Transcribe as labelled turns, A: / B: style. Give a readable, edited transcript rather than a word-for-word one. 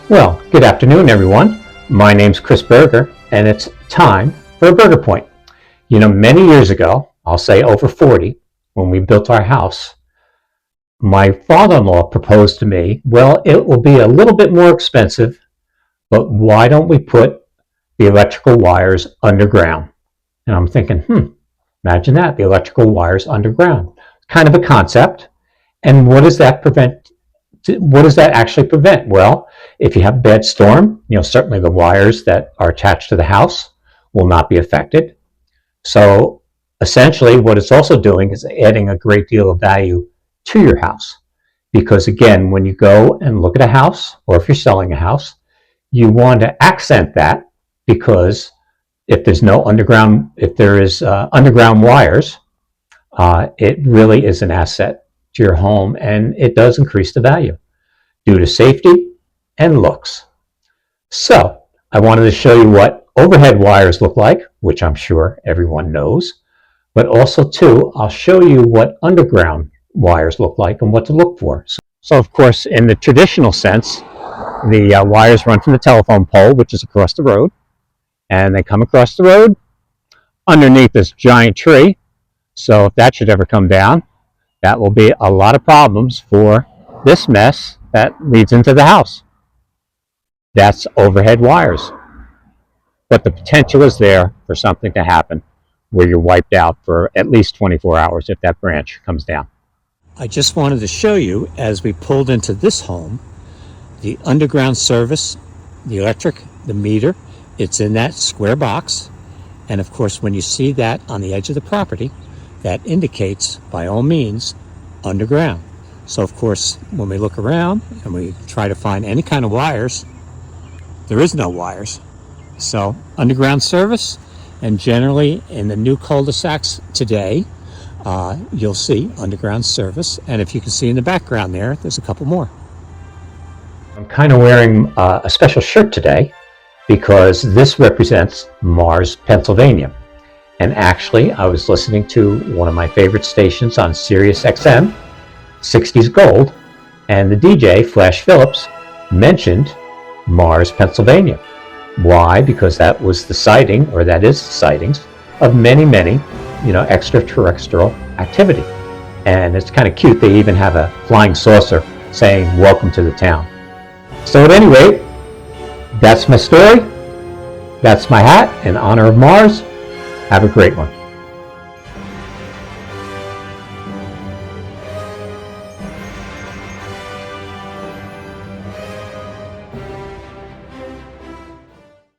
A: Well, good afternoon, everyone. My name's Chris Berger, and it's time for a Berger Point. You know, many years ago, I'll say over 40, when we built our house, my father-in-law proposed to me, well, it will be a little bit more expensive, but why don't we put the electrical wires underground? And I'm thinking, imagine that, the electrical wires underground. Kind of a concept. And what does that prevent? What does that actually prevent? Well, if you have a bad storm, certainly the wires that are attached to the house will not be affected. So essentially what it's also doing is adding a great deal of value to your house. Because again, when you go and look at a house, or if you're selling a house, you want to accent that, because if there's no underground, if there is underground wires, it really is an asset to your home, and it does increase the value due to safety and looks. So I wanted to show you what overhead wires look like, which I'm sure everyone knows, but also too, I'll show you what underground wires look like and what to look for. So of course, in the traditional sense, the wires run from the telephone pole, which is across the road, and they come across the road underneath this giant tree. So if that should ever come down, that will be a lot of problems for this mess that leads into the house. That's overhead wires. But the potential is there for something to happen where you're wiped out for at least 24 hours if that branch comes down. I just wanted to show you, as we pulled into this home, the underground service, the electric, the meter, it's in that square box. And of course, when you see that on the edge of the property, that indicates, by all means, underground. So of course, when we look around and we try to find any kind of wires, there is no wires. So underground service, and generally in the new cul-de-sacs today, you'll see underground service. And if you can see in the background there's a couple more. I'm kind of wearing a special shirt today because this represents Mars, Pennsylvania. And actually, I was listening to one of my favorite stations on Sirius XM, 60s Gold, and the DJ, Flash Phillips, mentioned Mars, Pennsylvania. Why? Because that was the sighting, or that is the sightings, of many, many, extraterrestrial activity. And it's kind of cute. They even have a flying saucer saying, "Welcome to the town." So at any rate, that's my story. That's my hat in honor of Mars. Have a great one.